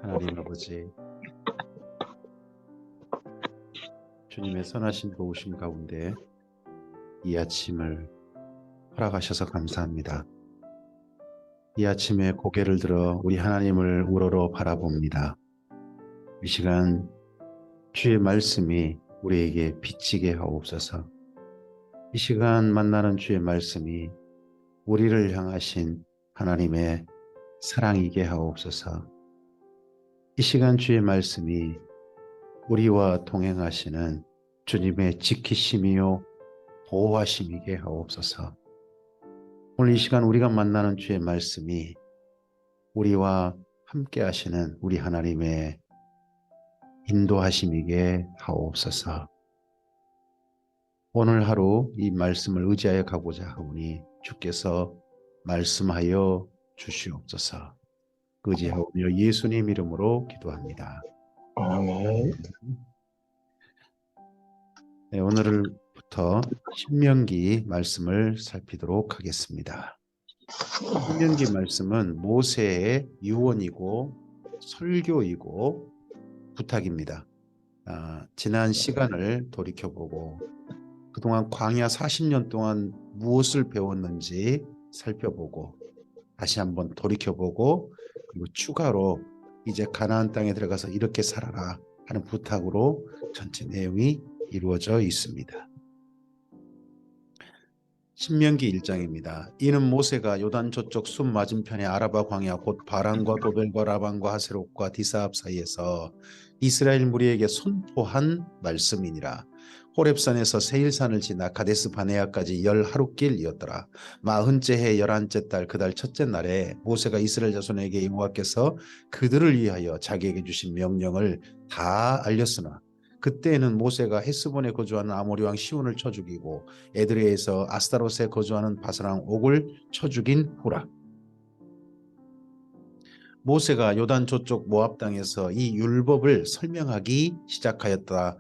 하나님 아버지, 주님의 선하신 도우심 가운데 이 아침을 허락하셔서 감사합니다. 이 아침에 고개를 들어 우리 하나님을 우러러 바라봅니다. 이 시간 주의 말씀이 우리에게 비치게 하옵소서. 이 시간 만나는 주의 말씀이 우리를 향하신 하나님의 사랑이게 하옵소서. 이 시간 주의 말씀이 우리와 동행하시는 주님의 지키심이요 보호하심이게 하옵소서. 오늘 이 시간 우리가 만나는 주의 말씀이 우리와 함께 하시는 우리 하나님의 인도하심이게 하옵소서. 오늘 하루 이 말씀을 의지하여 가고자 하오니 주께서 말씀하여 주시옵소서. 의지하오며 예수님 이름으로 기도합니다. 아멘. 네, 오늘부터 신명기 말씀을 살피도록 하겠습니다. 신명기 말씀은 모세의 유언이고 설교이고 부탁입니다. 지난 시간을 돌이켜보고 그동안 광야 40년 동안 무엇을 배웠는지 살펴보고 다시 한번 돌이켜보고 그리고 추가로 이제 가나안 땅에 들어가서 이렇게 살아라 하는 부탁으로 전체 내용이 이루어져 있습니다. 신명기 1장입니다. 이는 모세가 요단 저쪽 숲 맞은편의 아라바 광야 곧 바란과 도벨과 라반과 하세롯과 디사압 사이에서 이스라엘 무리에게 선포한 말씀이니라. 호렙산에서 세일산을 지나 가데스 바네아까지 10하루길이었더라. 40째 해 11째 달 그 달 첫째 날에 모세가 이스라엘 자손에게 여호와께서 그들을 위하여 자기에게 주신 명령을 다 알렸으나 그때에는 모세가 헤스본에 거주하는 아모리 왕 시온을 쳐 죽이고 에드레에서 아스타롯에 거주하는 바사랑 옥을 쳐 죽인 후라. 모세가 요단 저쪽 모압 땅에서 이 율법을 설명하기 시작하였더라.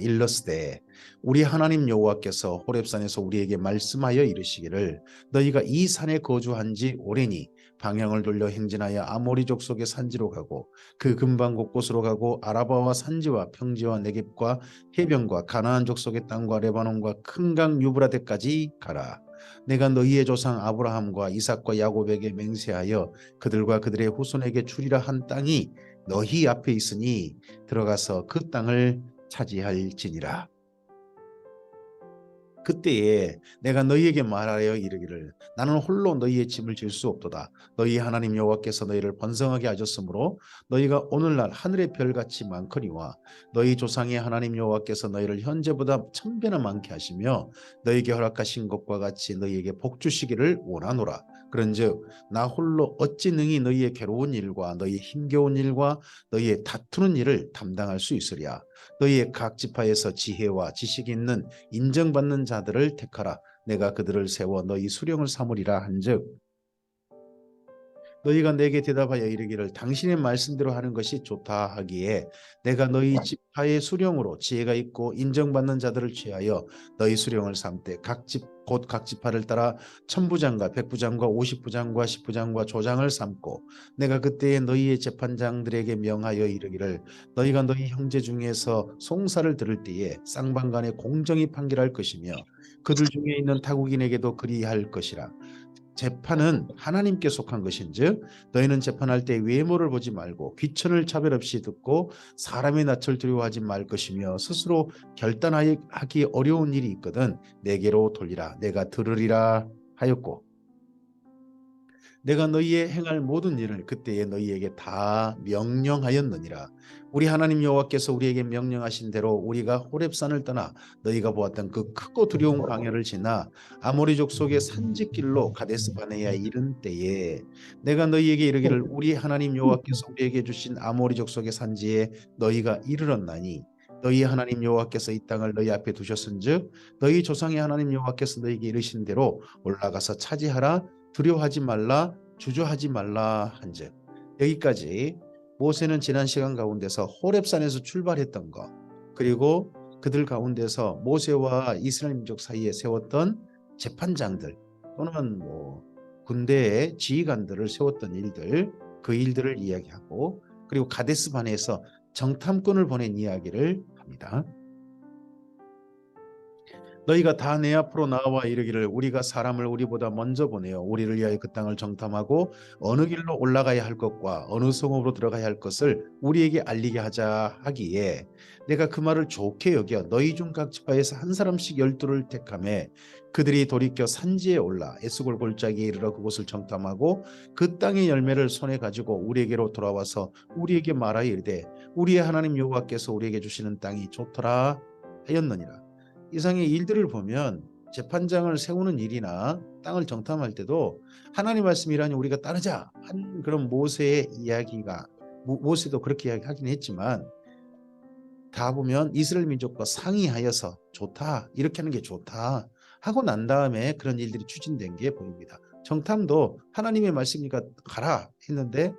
일러스되 우리 하나님 여호와께서 호렙산에서 우리에게 말씀하여 이르시기를 너희가 이 산에 거주한 지 오래니 방향을 돌려 행진하여 아모리 족속의 산지로 가고 그 근방 곳곳으로 가고 아라바와 산지와 평지와 네겝과 해변과 가나안 족속의 땅과 레바논과 큰 강 유브라데까지 가라. 내가 너희의 조상 아브라함과 이삭과 야곱에게 맹세하여 그들과 그들의 후손에게 주리라 한 땅이 너희 앞에 있으니 들어가서 그 땅을 차지할지니라. 그때에 내가 너희에게 말하여 이르기를 나는 홀로 너희의 짐을 질 수 없도다. 너희 하나님 여호와께서 너희를 번성하게 하셨으므로 너희가 오늘날 하늘의 별같이 많거니와 너희 조상의 하나님 여호와께서 너희를 현재보다 1000배나 많게 하시며 너희에게 허락하신 것과 같이 너희에게 복 주시기를 원하노라. 그런즉 나 홀로 어찌 능히 너희의 괴로운 일과 너희의 힘겨운 일과 너희의 다투는 일을 담당할 수 있으랴. 너희의 각 지파에서 지혜와 지식이 있는 인정받는 자들을 택하라. 내가 그들을 세워 너희 수령을 삼으리라 한즉 너희가 내게 대답하여 이르기를 당신의 말씀대로 하는 것이 좋다 하기에 내가 너희 지파의 수령으로 지혜가 있고 인정받는 자들을 취하여 너희 수령을 삼되 각 지파를 따라 천부장과 백부장과 50부장과 10부장과 조장을 삼고 내가 그때에 너희의 재판장들에게 명하여 이르기를 너희가 너희 형제 중에서 송사를 들을 때에 쌍방간에 공정히 판결할 것이며 그들 중에 있는 타국인에게도 그리할 것이라. 재판은 하나님께 속한 것인즉 너희는 재판할 때 외모를 보지 말고 귀천을 차별 없이 듣고 사람의 낯을 두려워하지 말 것이며 스스로 결단하기 어려운 일이 있거든 내게로 돌리라. 내가 들으리라 하였고 내가 너희의 행할 모든 일을 그때에 너희에게 다 명령하였느니라. 우리 하나님 여호와께서 우리에게 명령하신 대로 우리가 호렙산을 떠나 너희가 보았던 그 크고 두려운 광야를 지나 아모리 족속의 산지길로 가데스 바네아에 이른 때에 내가 너희에게 이르기를 우리 하나님 여호와께서 우리에게 주신 아모리 족속의 산지에 너희가 이르렀나니 너희 하나님 여호와께서 이 땅을 너희 앞에 두셨은즉 너희 조상의 하나님 여호와께서 너희에게 이르신 대로 올라가서 차지하라. 두려워하지 말라 주저하지 말라 한즉. 여기까지 모세는 지난 시간 가운데서 호렙산에서 출발했던 것 그리고 그들 가운데서 모세와 이스라엘 민족 사이에 세웠던 재판장들 또는 뭐 군대의 지휘관들을 세웠던 일들, 그 일들을 이야기하고, 그리고 가데스 바네에서 정탐꾼을 보낸 이야기를 합니다. 너희가 다 내 앞으로 나와 이르기를 우리가 사람을 우리보다 먼저 보내어 우리를 위하여 그 땅을 정탐하고 어느 길로 올라가야 할 것과 어느 성읍으로 들어가야 할 것을 우리에게 알리게 하자 하기에 내가 그 말을 좋게 여겨 너희 중 각 지파에서 한 사람씩 12를 택하매 그들이 돌이켜 산지에 올라 에스골 골짜기에 이르러 그곳을 정탐하고 그 땅의 열매를 손에 가지고 우리에게로 돌아와서 우리에게 말하여 이르되 우리의 하나님 여호와께서 우리에게 주시는 땅이 좋더라 하였느니라. 이상의 일들을 보면 재판장을 세우는 일이나 땅을 정탐할 때도 하나님 말씀이라니 우리가 따르자 한 그런 모세의 이야기가, 모세도 그렇게 이야기하긴 했지만 다 보면 이스라엘 민족과 상의하여서 좋다, 이렇게 하는 게 좋다 하고 난 다음에 그런 일들이 추진된 게 보입니다. 정탐도 하나님의 말씀이니까 가라 했는데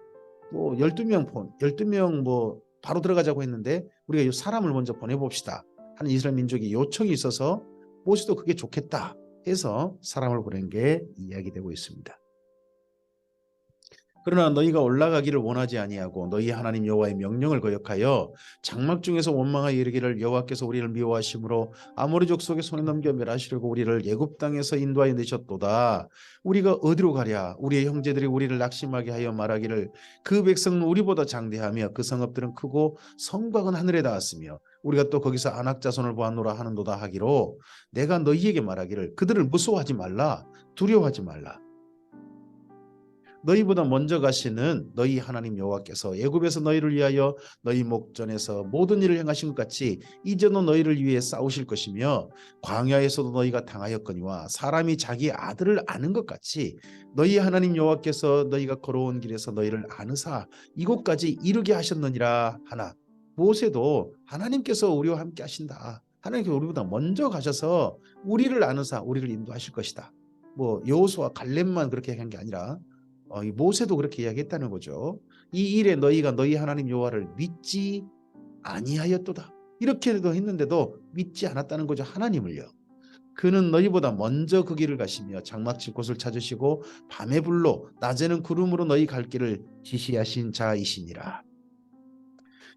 뭐 12명 뭐 바로 들어가자고 했는데 우리가 이 사람을 먼저 보내봅시다 하는 이스라엘 민족의 요청이 있어서 모세도 그게 좋겠다 해서 사람을 보낸 게 이야기되고 있습니다. 그러나 너희가 올라가기를 원하지 아니하고 너희 하나님 여호와의 명령을 거역하여 장막 중에서 원망하여 이르기를 여호와께서 우리를 미워하심으로 아모리 족속의 손에 넘겨 멸하시려고 우리를 애굽 땅에서 인도하여 내셨도다. 우리가 어디로 가랴? 우리의 형제들이 우리를 낙심하게 하여 말하기를 그 백성은 우리보다 장대하며 그 성읍들은 크고 성곽은 하늘에 닿았으며 우리가 또 거기서 안악 자손을 보았노라 하는도다 하기로 내가 너희에게 말하기를 그들을 무서워하지 말라, 두려워하지 말라. 너희보다 먼저 가시는 너희 하나님 여호와께서 애굽에서 너희를 위하여 너희 목전에서 모든 일을 행하신 것 같이 이제도 너희를 위해 싸우실 것이며 광야에서도 너희가 당하였거니와 사람이 자기 아들을 아는 것 같이 너희 하나님 여호와께서 너희가 걸어온 길에서 너희를 아느사 이곳까지 이르게 하셨느니라 하나. 모세도 하나님께서 우리와 함께 하신다, 하나님께서 우리보다 먼저 가셔서 우리를 아느사 우리를 인도하실 것이다. 뭐 여호수아 갈렙만 그렇게 한 게 아니라 이 모세도 그렇게 이야기했다는 거죠. 이 일에 너희가 너희 하나님 여호와를 믿지 아니하였도다. 이렇게도 했는데도 믿지 않았다는 거죠. 하나님을요. 그는 너희보다 먼저 그 길을 가시며 장막칠 곳을 찾으시고 밤에 불로 낮에는 구름으로 너희 갈 길을 지시하신 자이시니라.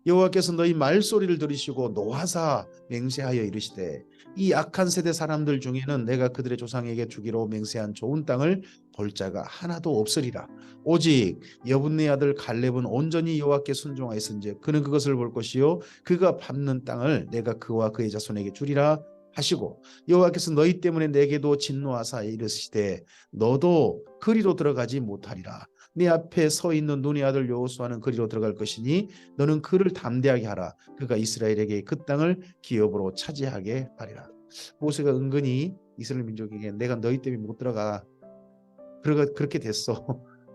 여호와께서 너희 말소리를 들으시고 노하사 맹세하여 이르시되 이 악한 세대 사람들 중에는 내가 그들의 조상에게 주기로 맹세한 좋은 땅을 볼 자가 하나도 없으리라. 오직 여분네 아들 갈렙은 온전히 여호와께 순종하였은즉 그는 그것을 볼 것이요 그가 밟는 땅을 내가 그와 그의 자손에게 주리라 하시고 여호와께서 너희 때문에 내게도 진노하사 이르시되 너도 그리로 들어가지 못하리라. 네 앞에 서 있는 눈의 아들 여호수아는 그리로 들어갈 것이니 너는 그를 담대하게 하라. 그가 이스라엘에게 그 땅을 기업으로 차지하게 하리라. 모세가 은근히 이스라엘 민족에게 내가 너희 때문에 못 들어가, 그렇게 됐어.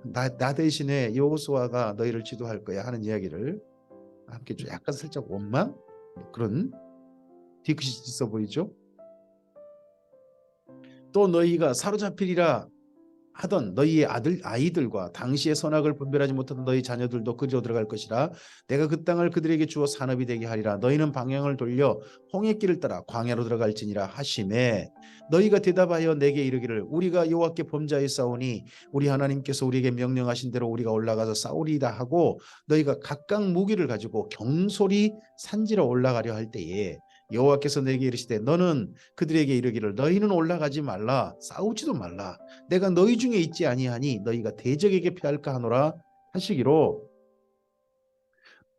나 대신에 여호수아가 너희를 지도할 거야 하는 이야기를 함께 좀 약간 살짝 원망 그런 뒤끝이 있어 보이죠. 또 너희가 사로잡히리라 하던 너희의 아이들과 당시의 선악을 분별하지 못하던 너희 자녀들도 그리로 들어갈 것이라. 내가 그 땅을 그들에게 주어 산업이 되게 하리라. 너희는 방향을 돌려 홍해길을 따라 광야로 들어갈지니라 하시매 너희가 대답하여 내게 이르기를 우리가 여호와께 범죄하였사오니 우리 하나님께서 우리에게 명령하신 대로 우리가 올라가서 싸우리이다 하고 너희가 각각 무기를 가지고 경솔히 산지로 올라가려 할 때에 여호와께서 내게 이르시되 너는 그들에게 이르기를 너희는 올라가지 말라, 싸우지도 말라. 내가 너희 중에 있지 아니하니 너희가 대적에게 패할까 하노라 하시기로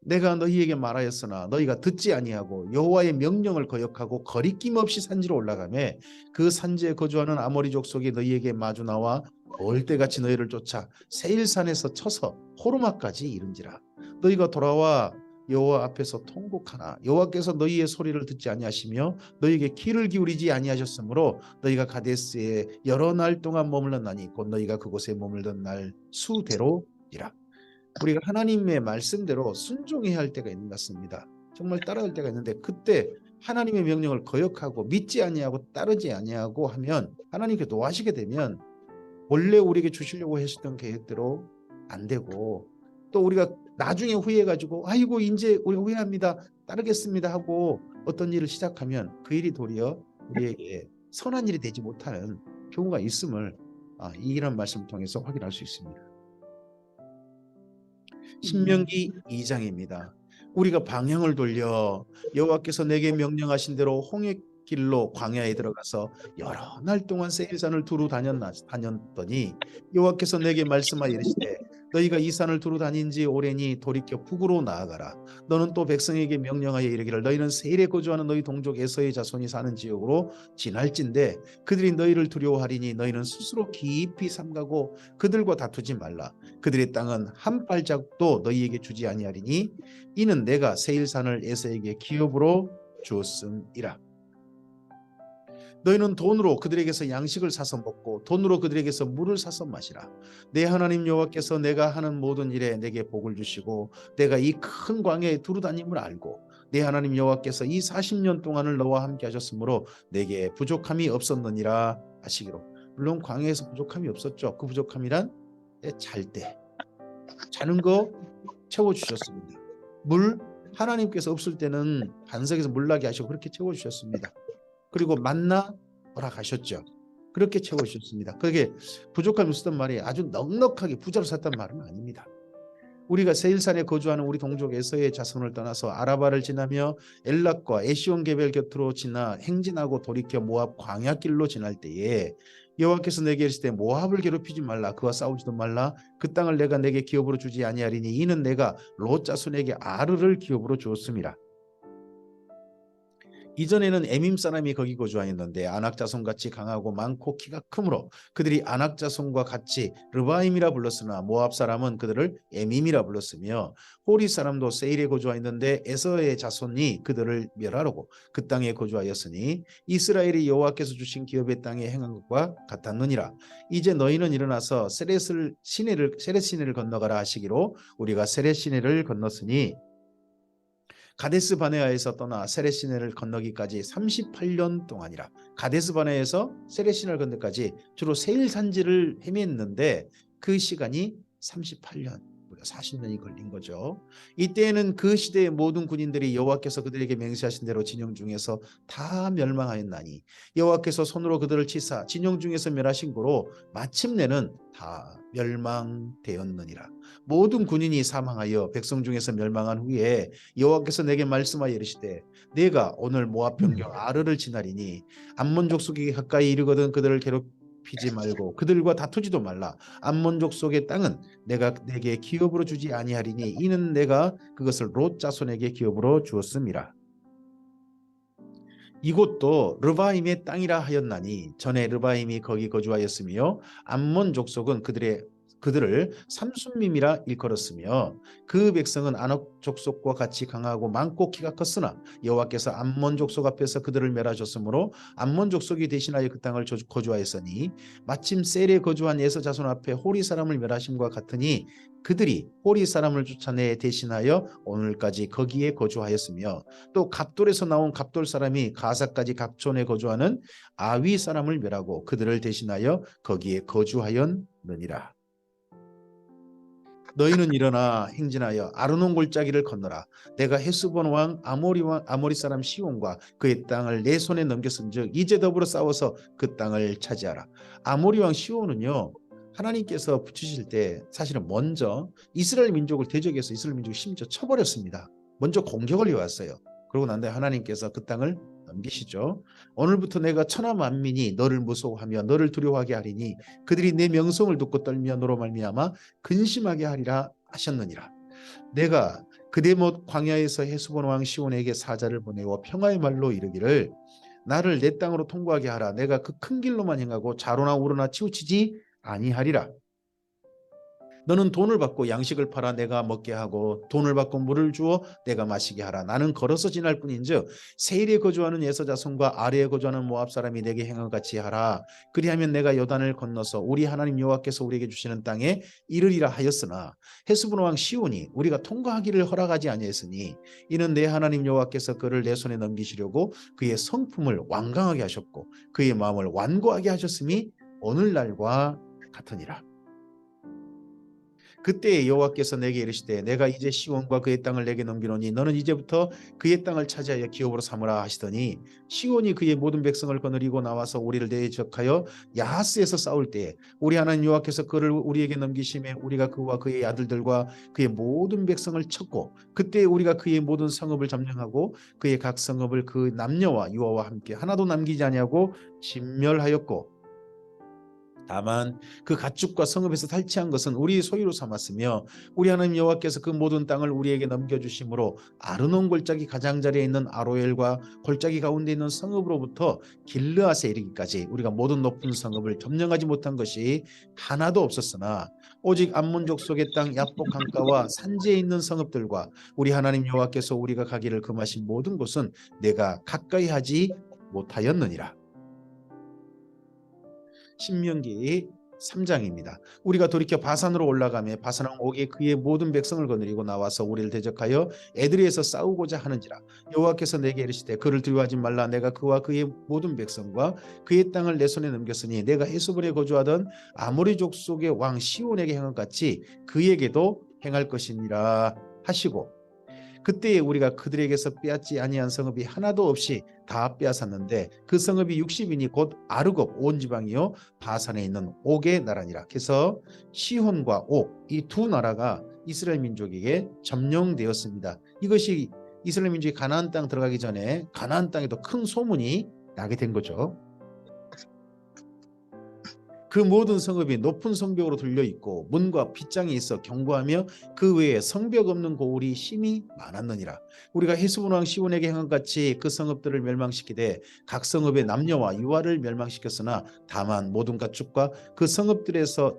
내가 너희에게 말하였으나 너희가 듣지 아니하고 여호와의 명령을 거역하고 거리낌 없이 산지로 올라가매 그 산지에 거주하는 아모리 족속이 너희에게 마주 나와 얼때같이 너희를 쫓아 세일산에서 쳐서 호르마까지 이른지라. 너희가 돌아와 여호와 앞에서 통곡하나 여호와께서 너희의 소리를 듣지 아니하시며 너희에게 귀를 기울이지 아니하셨으므로 너희가 가데스에 여러 날 동안 머물렀나니 곧 너희가 그곳에 머물던 날 수대로니라. 우리가 하나님의 말씀대로 순종해야 할 때가 있는 것 같습니다. 정말 따라할 때가 있는데 그때 하나님의 명령을 거역하고 믿지 아니하고 따르지 아니하고 하면 하나님께 노하시게 되면 원래 우리에게 주시려고 하셨던 계획대로 안 되고 또 우리가 나중에 후회해가지고 아이고 이제 우리 후회합니다, 따르겠습니다 하고 어떤 일을 시작하면 그 일이 도리어 우리에게 선한 일이 되지 못하는 경우가 있음을 이런 말씀을 통해서 확인할 수 있습니다. 신명기 2장입니다. 우리가 방향을 돌려 여호와께서 내게 명령하신 대로 홍해길로 광야에 들어가서 여러 날 동안 세일산을 두루 다녔더니 여호와께서 내게 말씀하여 이르시되 너희가 이 산을 두루 다닌 지 오래니 돌이켜 북으로 나아가라. 너는 또 백성에게 명령하여 이르기를 너희는 세일에 거주하는 너희 동족 에서의 자손이 사는 지역으로 지날진대 그들이 너희를 두려워하리니 너희는 스스로 깊이 삼가고 그들과 다투지 말라. 그들의 땅은 한 발짝도 너희에게 주지 아니하리니 이는 내가 세일산을 에서에게 기업으로 주었음이라. 너희는 돈으로 그들에게서 양식을 사서 먹고 돈으로 그들에게서 물을 사서 마시라. 내 하나님 여호와께서 내가 하는 모든 일에 내게 복을 주시고 내가 이 큰 광야에 두루 다님을 알고 내 하나님 여호와께서 이 40년 동안을 너와 함께 하셨으므로 내게 부족함이 없었느니라 하시기로. 물론 광야에서 부족함이 없었죠. 그 부족함이란 잘 때 자는 거 채워주셨습니다. 물 하나님께서 없을 때는 반석에서 물 나게 하시고 그렇게 채워주셨습니다. 그리고 만나 허락하셨죠. 그렇게 채워주셨습니다. 그게 부족함이 없었단 말이 아주 넉넉하게 부자로 샀단 말은 아닙니다. 우리가 세일산에 거주하는 우리 동족 에서의 자손을 떠나서 아라바를 지나며 엘락과 에시온게벨 곁으로 지나 행진하고 돌이켜 모압 광야길로 지날 때에 여호와께서 내게 이르시되 모압을 괴롭히지 말라. 그와 싸우지도 말라. 그 땅을 내가 내게 기업으로 주지 아니하리니 이는 내가 롯 자손에게 아르를 기업으로 주었음이라. 이전에는 에밈 사람이 거기 거주하였는데 아낙 자손같이 강하고 많고 키가 크므로 그들이 아낙 자손과 같이 르바임이라 불렀으나 모압 사람은 그들을 에밈이라 불렀으며 호리 사람도 세일에 거주하였는데 에서의 자손이 그들을 멸하려고 그 땅에 거주하였으니 이스라엘이 여호와께서 주신 기업의 땅에 행한 것과 같았느니라. 이제 너희는 일어나서 세렛 시내를 건너가라 하시기로 우리가 세렛 시내를 건넜으니 가데스 바네아에서 떠나 세렛 시내를 건너기까지 38년 동안이라. 가데스 바네아에서 세렛 시내를 건너기까지 주로 세일 산지를 헤맸는데 그 시간이 38년, 무려 40년이 걸린 거죠. 이때에는 그 시대의 모든 군인들이 여호와께서 그들에게 맹세하신 대로 진영 중에서 다 멸망하였나니 여호와께서 손으로 그들을 치사 진영 중에서 멸하신 고로 마침내는 다 멸망되었느니라. 모든 군인이 사망하여 백성 중에서 멸망한 후에 여호와께서 내게 말씀하여 이르시되 내가 오늘 모압 병경 아르를 지나리니 암몬 족속에게 가까이 이르거든 그들을 괴롭히지 말고 그들과 다투지도 말라. 암몬 족속의 땅은 내가 내게 기업으로 주지 아니하리니 이는 내가 그것을 롯 자손에게 기업으로 주었음이라. 이곳도 르바임의 땅이라 하였나니 전에 르바임이 거기 거주하였으며 암몬 족속은 그들을 삼순밈이라 일컬었으며 그 백성은 아낙 족속과 같이 강하고 많고 키가 컸으나 여호와께서 암몬 족속 앞에서 그들을 멸하셨으므로 암몬 족속이 대신하여 그 땅을 거주하였으니 마침 셀에 거주한 에서 자손 앞에 호리 사람을 멸하심과 같으니 그들이 호리 사람을 쫓아내 대신하여 오늘까지 거기에 거주하였으며 또 갑돌에서 나온 갑돌 사람이 가사까지 각촌에 거주하는 아위 사람을 멸하고 그들을 대신하여 거기에 거주하였느니라. 너희는 일어나 행진하여 아르논 골짜기를 건너라. 내가 헤스본 왕 아모리 사람 시온과 그의 땅을 내 손에 넘겼은즉 이제 더불어 싸워서 그 땅을 차지하라. 아모리 왕 시온은요, 하나님께서 붙이실 때 사실은 먼저 이스라엘 민족을 대적해서 이스라엘 민족을 심지어 쳐버렸습니다. 먼저 공격을 해왔어요. 그러고 난 다음에 하나님께서 그 땅을 넘기시죠. 오늘부터 내가 천하 만민이 너를 무서워하며 너를 두려워하게 하리니 그들이 내 명성을 듣고 떨며 너로 말미암아 근심하게 하리라 하셨느니라. 내가 그대못 광야에서 헤스본 왕 시온에게 사자를 보내어 평화의 말로 이르기를 나를 내 땅으로 통과하게 하라. 내가 그 큰 길로만 행하고 좌로나 우로나 치우치지 아니하리라. 너는 돈을 받고 양식을 팔아 내가 먹게 하고 돈을 받고 물을 주어 내가 마시게 하라. 나는 걸어서 지날 뿐인즉 세일에 거주하는 에서 자손과 아래에 거주하는 모압 사람이 내게 행한 같이 하라. 그리하면 내가 요단을 건너서 우리 하나님 여호와께서 우리에게 주시는 땅에 이르리라 하였으나 헤스본 왕 시온이 우리가 통과하기를 허락하지 아니했으니 이는 내 하나님 여호와께서 그를 내 손에 넘기시려고 그의 성품을 완강하게 하셨고 그의 마음을 완고하게 하셨음이 오늘날과 같으니라. 그때 여호와께서 내게 이르시되 내가 이제 시온과 그의 땅을 내게 넘기노니 너는 이제부터 그의 땅을 차지하여 기업으로 삼으라 하시더니 시온이 그의 모든 백성을 거느리고 나와서 우리를 대적하여 야하스에서 싸울 때에 우리 하나님 여호와께서 그를 우리에게 넘기심에 우리가 그와 그의 아들들과 그의 모든 백성을 쳤고 그때 우리가 그의 모든 성읍을 점령하고 그의 각 성읍을 그 남녀와 유아와 함께 하나도 남기지 아니하고 진멸하였고 다만 그 가축과 성읍에서 탈취한 것은 우리의 소유로 삼았으며 우리 하나님 여호와께서 그 모든 땅을 우리에게 넘겨주심으로 아르논 골짜기 가장자리에 있는 아로엘과 골짜기 가운데 있는 성읍으로부터 길르앗에 이르기까지 우리가 모든 높은 성읍을 점령하지 못한 것이 하나도 없었으나 오직 암몬 족속의 땅 야복 강가와 산지에 있는 성읍들과 우리 하나님 여호와께서 우리가 가기를 금하신 모든 곳은 내가 가까이 하지 못하였느니라. 신명기 3장입니다. 우리가 돌이켜 바산으로 올라가며 바산 왕 옥이 그의 모든 백성을 거느리고 나와서 우리를 대적하여 에드리에서 싸우고자 하는지라. 여호와께서 내게 이르시되 그를 두려워하지 말라. 내가 그와 그의 모든 백성과 그의 땅을 내 손에 넘겼으니 내가 헤스본에 거주하던 아모리 족속의 왕 시온에게 행한 같이 그에게도 행할 것이니라 하시고 그때에 우리가 그들에게서 빼앗지 아니한 성읍이 하나도 없이 다 빼앗았는데 그 성읍이 60이니 곧 아르곱 온 지방이요 바산에 있는 옥의 나라니라. 그래서 시혼과 옥 이 두 나라가 이스라엘 민족에게 점령되었습니다. 이것이 이스라엘 민족이 가나안 땅 들어가기 전에 가나안 땅에도 큰 소문이 나게 된 거죠. 그 모든 성읍이 높은 성벽으로 둘려 있고 문과 빗장이 있어 견고하며 그 외에 성벽 없는 고을이 심히 많았느니라. 우리가 헤스본 왕 시온에게 행한 같이 그 성읍들을 멸망시키되 각 성읍의 남녀와 유아를 멸망시켰으나 다만 모든 가축과 그 성읍들에서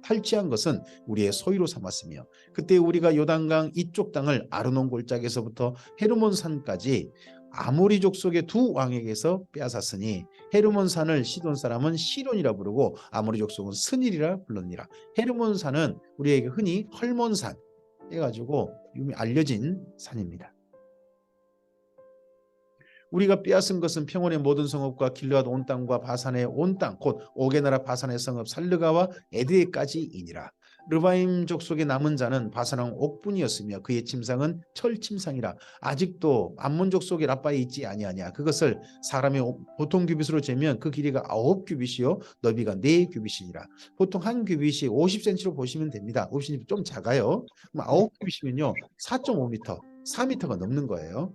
탈취한 것은 우리의 소유로 삼았으며 그때 우리가 요단강 이쪽 땅을 아르논 골짜기에서부터 헤르몬 산까지 아모리 족속의 두 왕에게서 빼앗았으니 헤르몬 산을 시돈 사람은 시론이라 부르고 아모리 족속은 스닐이라 불렀니라. 헤르몬 산은 우리에게 흔히 헐몬산 해가지고 알려진 산입니다. 우리가 빼앗은 것은 평원의 모든 성읍과 길르앗 온 땅과 바산의 온 땅 곧 옥의 나라 바산의 성읍 살르가와 에드에까지이니라. 르바임 족속의 남은 자는 바산 왕 옥뿐이었으며 그의 침상은 철 침상이라. 아직도 암몬 족속의 라빠에 있지 아니하냐. 그것을 사람의 보통 규빗으로 재면 그 길이가 9규빗이요 너비가 4규빗이니라. 보통 한 규빗이 50cm로 보시면 됩니다. 50cm 좀 작아요. 그럼 9규빗이면요 4.5m 4m가 넘는 거예요.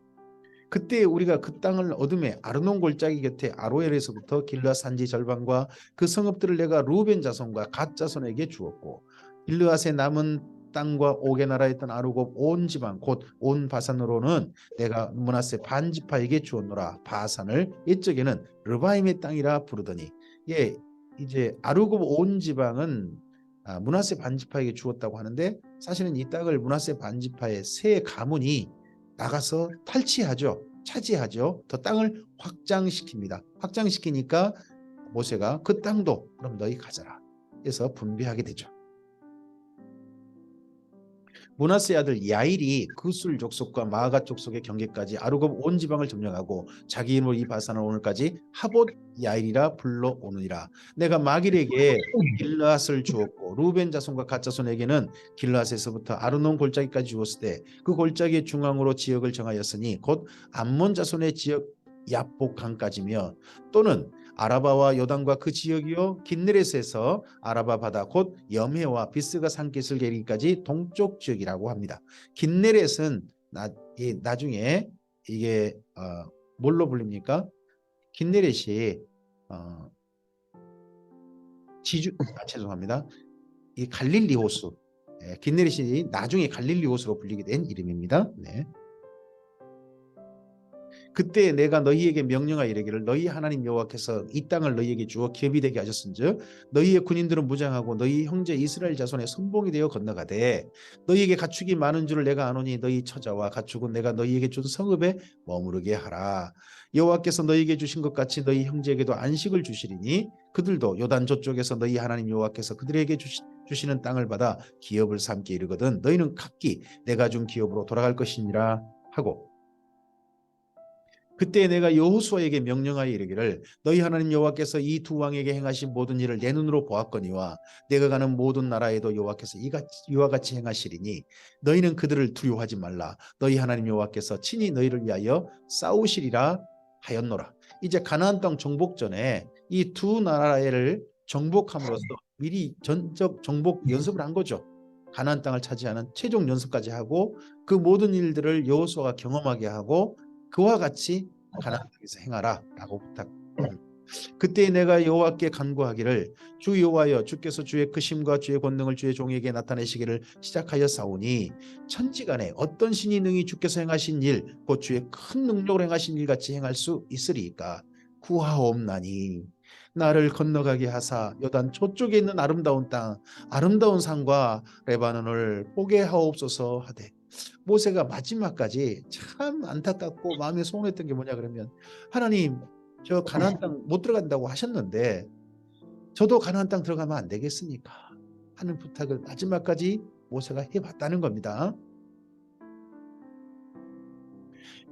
그때 우리가 그 땅을 얻음에 아르논 골짜기 곁에 아로엘에서부터 길르앗 산지 절반과 그 성읍들을 내가 루벤 자손과 갓 자손에게 주었고 길르앗의 남은 땅과 옥의 나라에 있던 아르곱 온 지방 곧 온 바산으로는 내가 므낫세 반지파에게 주었노라. 바산을 옛적에는 르바임의 땅이라 부르더니 이제 아르곱 온 지방은 므낫세 반지파에게 주었다고 하는데 사실은 이 땅을 므낫세 반지파의 세 가문이 나가서 탈취하죠. 차지하죠. 더 땅을 확장시킵니다. 확장시키니까 모세가 그 땅도 그럼 너희 가져라 해서 분배하게 되죠. 므낫세의 아들 야일이 그술 족속과 마아가 족속의 경계까지 아르곱 온 지방을 점령하고 자기 이름으로 이 바산을 오늘까지 하봇 야일이라 불러오느니라. 내가 마길에게 길르앗을 주었고 루벤 자손과 갓 자손에게는 길르앗에서부터 아르논 골짜기까지 주었을 때 그 골짜기의 중앙으로 지역을 정하였으니 곧 암몬 자손의 지역 야복 강까지며 또는 아라바와 요단과 그 지역이요 긴네렛에서 아라바 바다 곧 염해와 비스가 산깃을 게리기까지 동쪽 지역이라고 합니다. 긴네렛은 나중에 이게 뭘로 불립니까? 긴네렛이 죄송합니다. 이 갈릴리 호수. 긴네렛이 나중에 갈릴리 호수로 불리게 된 이름입니다. 네. 그때 내가 너희에게 명령하여 이르기를 너희 하나님 여호와께서 이 땅을 너희에게 주어 기업이 되게 하셨은즉 너희의 군인들은 무장하고 너희 형제 이스라엘 자손의 선봉이 되어 건너가되 너희에게 가축이 많은 줄을 내가 아노니 너희 처자와 가축은 내가 너희에게 준 성읍에 머무르게 하라. 여호와께서 너희에게 주신 것 같이 너희 형제에게도 안식을 주시리니 그들도 요단 저쪽에서 너희 하나님 여호와께서 그들에게 주시는 땅을 받아 기업을 삼게 이르거든 너희는 각기 내가 준 기업으로 돌아갈 것이니라 하고 그때 내가 여호수아에게 명령하여 이르기를 너희 하나님 여호와께서 이 두 왕에게 행하신 모든 일을 내 눈으로 보았거니와 내가 가는 모든 나라에도 여호와께서 이와 같이 행하시리니 너희는 그들을 두려워하지 말라. 너희 하나님 여호와께서 친히 너희를 위하여 싸우시리라 하였노라. 이제 가나안 땅 정복 전에 이 두 나라를 정복함으로써 미리 전적 정복 연습을 한 거죠. 가나안 땅을 차지하는 최종 연습까지 하고 그 모든 일들을 여호수아가 경험하게 하고 그와 같이 가나안 땅에서 행하라라고 부탁. 그때 내가 여호와께 간구하기를 주 여호와여 주께서 주의 크심과 주의 권능을 주의 종에게 나타내시기를 시작하여 싸우니 천지간에 어떤 신이 능히 주께서 행하신 일 곧 주의 큰 능력으로 행하신 일 같이 행할 수 있으리까 구하옵나니 나를 건너가게 하사 요단 저쪽에 있는 아름다운 땅 아름다운 산과 레바논을 보게 하옵소서 하되 모세가 마지막까지 참 안타깝고 마음에 소원했던 게 뭐냐 그러면 하나님 저 가나안 땅 못 들어간다고 하셨는데 저도 가나안 땅 들어가면 안 되겠습니까? 하는 부탁을 마지막까지 모세가 해봤다는 겁니다.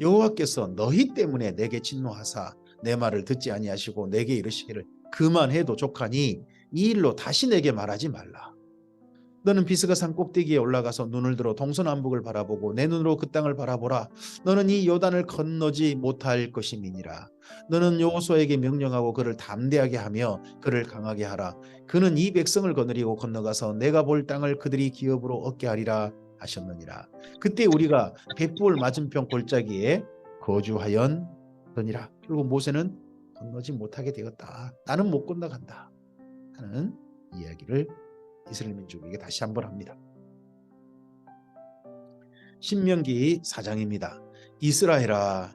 여호와께서 너희 때문에 내게 진노하사 내 말을 듣지 아니하시고 내게 이르시기를 그만해도 족하니 이 일로 다시 내게 말하지 말라. 너는 비스가 산 꼭대기에 올라가서 눈을 들어 동서남북을 바라보고 내 눈으로 그 땅을 바라보라. 너는 이 요단을 건너지 못할 것임이니라. 너는 여호수아에게 명령하고 그를 담대하게 하며 그를 강하게 하라. 그는 이 백성을 거느리고 건너가서 내가 볼 땅을 그들이 기업으로 얻게 하리라 하셨느니라. 그때 우리가 벳부을 맞은편 골짜기에 거주하였느니라. 결국 모세는 건너지 못하게 되었다. 나는 못 건너간다 하는 이야기를 이스라엘 민족에게 다시 한번 합니다. 신명기 4장입니다. 이스라엘아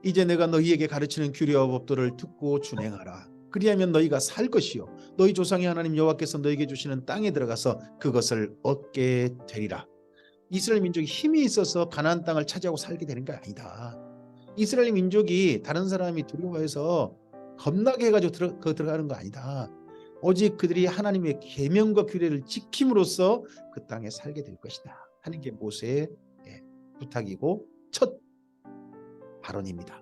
이제 내가 너희에게 가르치는 규례와 법도를 듣고 준행하라. 그리하면 너희가 살 것이요 너희 조상의 하나님 여호와께서 너희에게 주시는 땅에 들어가서 그것을 얻게 되리라. 이스라엘 민족이 힘이 있어서 가나안 땅을 차지하고 살게 되는 게 아니다. 이스라엘 민족이 다른 사람이 두려워해서 겁나게 해가지고 들어가는 거 아니다. 오직 그들이 하나님의 계명과 규례를 지킴으로써 그 땅에 살게 될 것이다 하는 게 모세의 부탁이고 첫 발언입니다.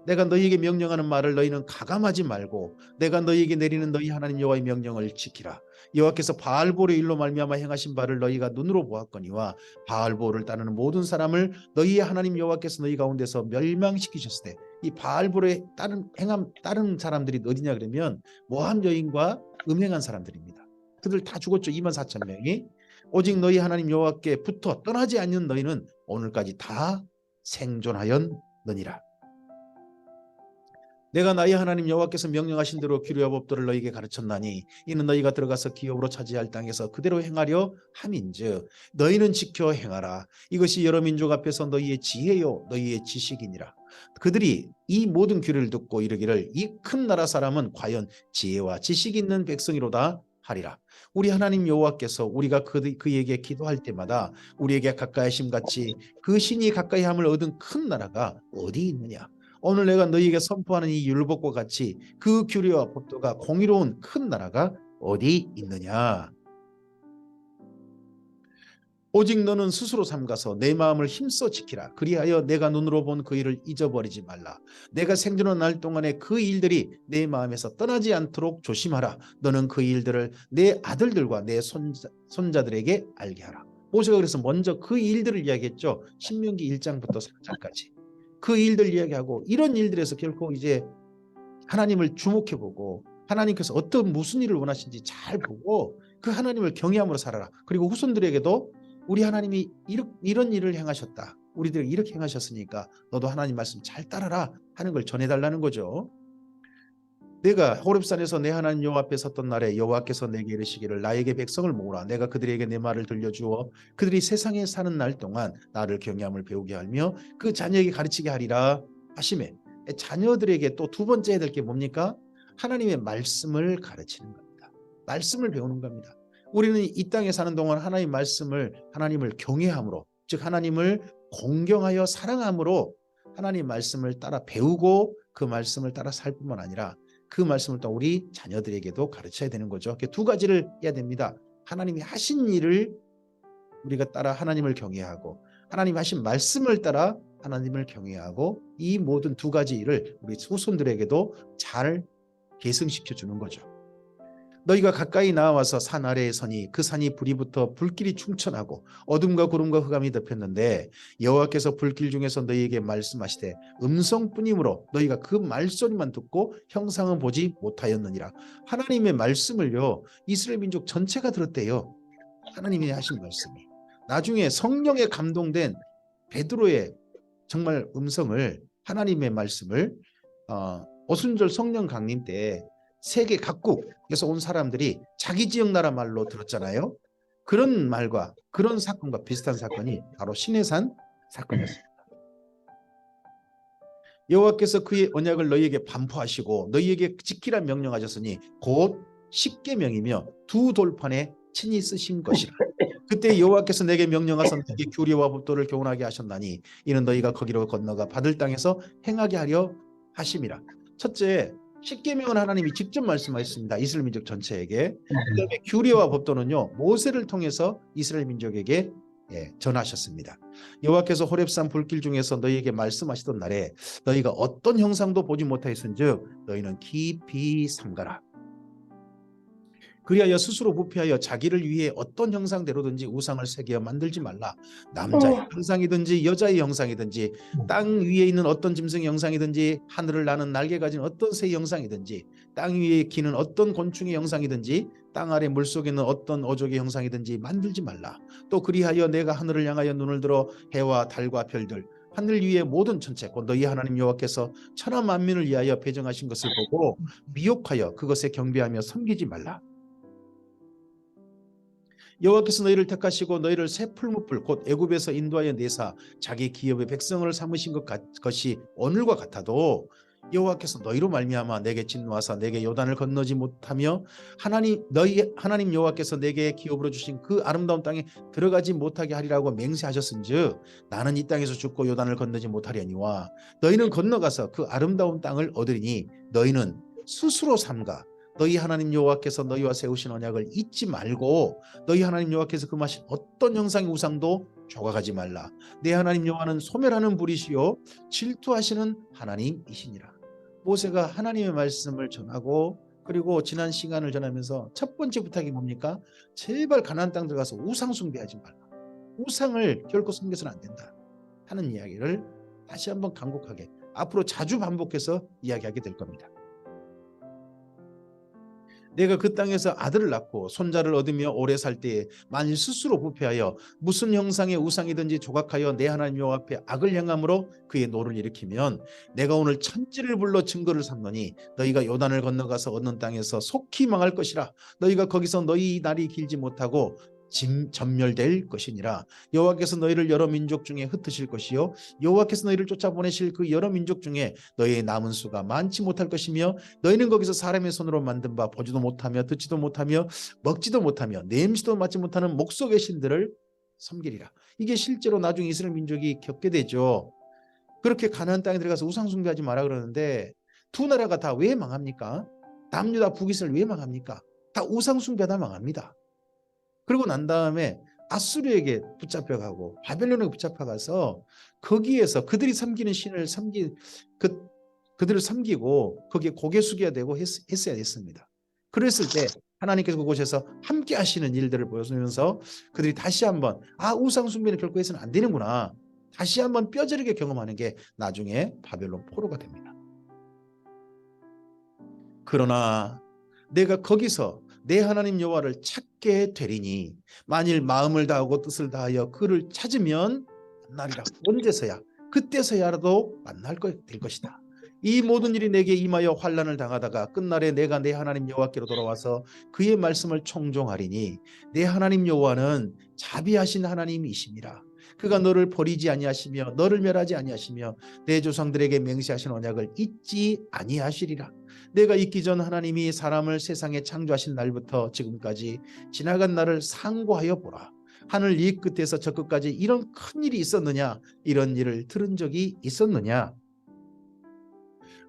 내가 너희에게 명령하는 말을 너희는 가감하지 말고 내가 너희에게 내리는 너희 하나님 여호와의 명령을 지키라. 여호와께서 바알볼의 일로 말미암아 행하신 바를 너희가 눈으로 보았거니와 바알볼을 따르는 모든 사람을 너희의 하나님 여호와께서 너희 가운데서 멸망시키셨을 때 이 바알볼에 따른 사람들이 어디냐 그러면 모함 여인과 음행한 사람들입니다. 그들 다 죽었죠. 24,000명이. 오직 너희 하나님 여호와께 붙어 떠나지 않는 너희는 오늘까지 다 생존하였느니라. 내가 나의 하나님 여호와께서 명령하신 대로 규례와 법도를 너희에게 가르쳤나니 이는 너희가 들어가서 기업으로 차지할 땅에서 그대로 행하려 함인즉 너희는 지켜 행하라. 이것이 여러 민족 앞에서 너희의 지혜요 너희의 지식이니라. 그들이 이 모든 규례를 듣고 이르기를 이 큰 나라 사람은 과연 지혜와 지식이 있는 백성이로다 하리라. 우리 하나님 여호와께서 우리가 그에게 기도할 때마다 우리에게 가까이 하심 같이 그 신이 가까이 함을 얻은 큰 나라가 어디 있느냐. 오늘 내가 너희에게 선포하는 이 율법과 같이 그 규례와 법도가 공의로운 큰 나라가 어디 있느냐. 오직 너는 스스로 삼가서 내 마음을 힘써 지키라. 그리하여 내가 눈으로 본 그 일을 잊어버리지 말라. 내가 생존한 날 동안에 그 일들이 내 마음에서 떠나지 않도록 조심하라. 너는 그 일들을 내 아들들과 내 손자들에게 알게 하라. 모세가 그래서 먼저 그 일들을 이야기했죠. 신명기 1장부터 3장까지. 그 일들 이야기하고 이런 일들에서 결코 이제 하나님을 주목해보고 하나님께서 무슨 일을 원하시는지 잘 보고 그 하나님을 경외함으로 살아라. 그리고 후손들에게도 우리 하나님이 이런 일을 행하셨다. 우리들에게 이렇게 행하셨으니까 너도 하나님 말씀 잘 따라라 하는 걸 전해달라는 거죠. 내가 호렙산에서 내 하나님 여호와 앞에 섰던 날에 여호와께서 내게 이르시기를 나에게 백성을 모으라. 내가 그들에게 내 말을 들려주어 그들이 세상에 사는 날 동안 나를 경외함을 배우게 하며 그 자녀에게 가르치게 하리라 하시매 자녀들에게 또 두 번째 해야 될 게 뭡니까? 하나님의 말씀을 가르치는 겁니다. 말씀을 배우는 겁니다. 우리는 이 땅에 사는 동안 하나님을 경외함으로 즉 하나님을 공경하여 사랑함으로 하나님 말씀을 따라 배우고 그 말씀을 따라 살 뿐만 아니라 그 말씀을 또 우리 자녀들에게도 가르쳐야 되는 거죠. 두 가지를 해야 됩니다. 하나님이 하신 일을 우리가 따라 하나님을 경외하고 하나님이 하신 말씀을 따라 하나님을 경외하고 이 모든 두 가지 일을 우리 후손들에게도 잘 계승시켜 주는 거죠. 너희가 가까이 나와서 산 아래에 서니 그 산이 불이 붙어 불길이 충천하고 어둠과 구름과 흑암이 덮였는데 여호와께서 불길 중에서 너희에게 말씀하시되 음성뿐이므로 너희가 그 말소리만 듣고 형상은 보지 못하였느니라. 하나님의 말씀을요, 이스라엘 민족 전체가 들었대요. 하나님이 하신 말씀이. 나중에 성령에 감동된 베드로의 정말 음성을, 하나님의 말씀을 오순절 성령 강림 때 세계 각국에서 온 사람들이 자기 지역 나라 말로 들었잖아요. 그런 말과 그런 사건과 비슷한 사건이 바로 시내산 사건이었습니다. 여호와께서 그의 언약을 너희에게 반포하시고 너희에게 지키라 명령하셨으니 곧 십계명이며 두 돌판에 친히 쓰신 것이라. 그때 여호와께서 내게 명령하사 너희에게 규례와 법도를 교훈하게 하셨나니 이는 너희가 거기로 건너가 받을 땅에서 행하게 하려 하심이라. 첫째, 십계명은 하나님이 직접 말씀하셨습니다. 이스라엘 민족 전체에게. 그다음에 규례와 법도는요, 모세를 통해서 이스라엘 민족에게 전하셨습니다. 여호와께서 호렙산 불길 중에서 너희에게 말씀하시던 날에 너희가 어떤 형상도 보지 못하였은즉 너희는 깊이 삼가라. 그리하여 스스로 부패하여 자기를 위해 어떤 형상대로든지 우상을 새겨 만들지 말라. 남자의 형상이든지 여자의 형상이든지 땅 위에 있는 어떤 짐승의 형상이든지 하늘을 나는 날개 가진 어떤 새의 형상이든지 땅 위에 기는 어떤 곤충의 형상이든지 땅 아래 물속에 있는 어떤 어족의 형상이든지 만들지 말라. 또 그리하여 내가 하늘을 향하여 눈을 들어 해와 달과 별들 하늘 위의 모든 천체 곧 너희 하나님 여호와께서 천하 만민을 위하여 배정하신 것을 보고 미혹하여 그것에 경배하며 섬기지 말라. 여호와께서 너희를 택하시고 너희를 새 풀무불 곧 애굽에서 인도하여 내사 자기 기업의 백성을 삼으신 것이 오늘과 같아도 여호와께서 너희로 말미암아 내게 진노하사 내게 요단을 건너지 못하며 하나님 여호와께서 내게 기업으로 주신 그 아름다운 땅에 들어가지 못하게 하리라고 맹세하셨은즉 나는 이 땅에서 죽고 요단을 건너지 못하려니와 너희는 건너가서 그 아름다운 땅을 얻으리니 너희는 스스로 삼가 너희 하나님 여호와께서 너희와 세우신 언약을 잊지 말고 너희 하나님 여호와께서 금하신 어떤 형상의 우상도 조각하지 말라. 내 하나님 여호와는 소멸하는 불이시요 질투하시는 하나님이시니라. 모세가 하나님의 말씀을 전하고 그리고 지난 시간을 전하면서 첫 번째 부탁이 뭡니까? 제발 가나안 땅 들어가서 우상 숭배하지 말라. 우상을 결코 섬겨서는 안 된다 하는 이야기를 다시 한번 간곡하게 앞으로 자주 반복해서 이야기하게 될 겁니다. 내가 그 땅에서 아들을 낳고 손자를 얻으며 오래 살 때에 만일 스스로 부패하여 무슨 형상의 우상이든지 조각하여 내 하나님 여호와 앞에 악을 행함으로 그의 노를 일으키면 내가 오늘 천지를 불러 증거를 삼노니 너희가 요단을 건너가서 얻는 땅에서 속히 망할 것이라. 너희가 거기서 너희 날이 길지 못하고 전멸될 것이니라. 여호와께서 너희를 여러 민족 중에 흩으실 것이요 여호와께서 너희를 쫓아보내실 그 여러 민족 중에 너희의 남은 수가 많지 못할 것이며 너희는 거기서 사람의 손으로 만든 바 보지도 못하며 듣지도 못하며 먹지도 못하며 냄새도 맡지 못하는 목석의 신들을 섬기리라. 이게 실제로 나중에 이스라엘 민족이 겪게 되죠. 그렇게 가나안 땅에 들어가서 우상 숭배하지 마라 그러는데 두 나라가 다 왜 망합니까? 남유다 북이스라엘 왜 망합니까? 다 우상 숭배하다 망합니다. 그리고 난 다음에 아수르에게 붙잡혀가고 바벨론에 붙잡혀가서 거기에서 그들이 섬기는 신을 그들을 섬기고 거기에 고개 숙여야 되고 했어야 됐습니다. 그랬을 때 하나님께서 그곳에서 함께 하시는 일들을 보여주면서 그들이 다시 한번 우상 숭배는 결코 해서는 안 되는구나. 다시 한번 뼈저리게 경험하는 게 나중에 바벨론 포로가 됩니다. 그러나 내가 거기서 내 하나님 여호와를 찾게 되리니 만일 마음을 다하고 뜻을 다하여 그를 찾으면 만나리라. 언제서야? 그때서야라도 만날 될 것이다. 이 모든 일이 내게 임하여 환난을 당하다가 끝날에 내가 내 하나님 여호와께로 돌아와서 그의 말씀을 청종하리니 내 하나님 여호와는 자비하신 하나님이심이라. 그가 너를 버리지 아니하시며 너를 멸하지 아니하시며 내 조상들에게 맹세하신 언약을 잊지 아니하시리라. 내가 있기 전 하나님이 사람을 세상에 창조하신 날부터 지금까지 지나간 날을 상고하여 보라. 하늘 이 끝에서 저 끝까지 이런 큰 일이 있었느냐? 이런 일을 들은 적이 있었느냐?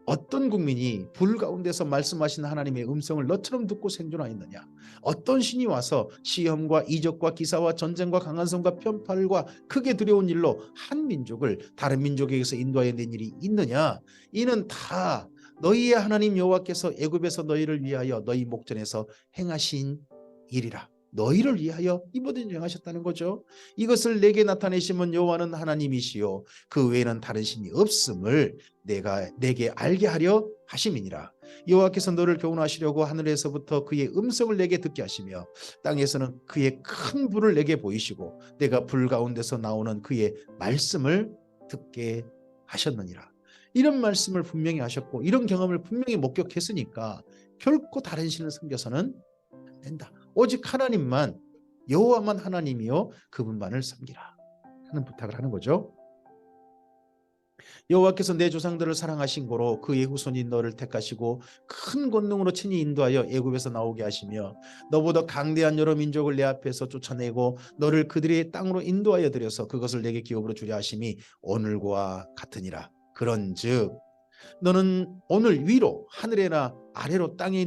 어떤 국민이 불 가운데서 말씀하신 하나님의 음성을 너처럼 듣고 생존하였느냐? 어떤 신이 와서 시험과 이적과 기사와 전쟁과 강한 성과 편팔과 크게 두려운 일로 한 민족을 다른 민족에게서 인도하여 낸 일이 있느냐? 이는 다 너희의 하나님 여호와께서 애굽에서 너희를 위하여 너희 목전에서 행하신 일이라. 너희를 위하여 이 모든 일을 행하셨다는 거죠. 이것을 내게 나타내시면 여호와는 하나님이시요 그 외에는 다른 신이 없음을 내게 알게 하려 하심이니라. 여호와께서 너를 교훈하시려고 하늘에서부터 그의 음성을 내게 듣게 하시며 땅에서는 그의 큰 불을 내게 보이시고 내가 불 가운데서 나오는 그의 말씀을 듣게 하셨느니라. 이런 말씀을 분명히 하셨고 이런 경험을 분명히 목격했으니까 결코 다른 신을 섬겨서는 안 된다. 오직 하나님만, 여호와만 하나님이요 그분만을 섬기라 하는 부탁을 하는 거죠. 여호와께서 내 조상들을 사랑하신 고로 그의 후손인 너를 택하시고 큰 권능으로 친히 인도하여 애굽에서 나오게 하시며 너보다 강대한 여러 민족을 내 앞에서 쫓아내고 너를 그들의 땅으로 인도하여 들여서 그것을 내게 기업으로 주려 하심이 오늘과 같으니라. 그런즉 너는 오늘 위로 하늘에나 아래로 땅에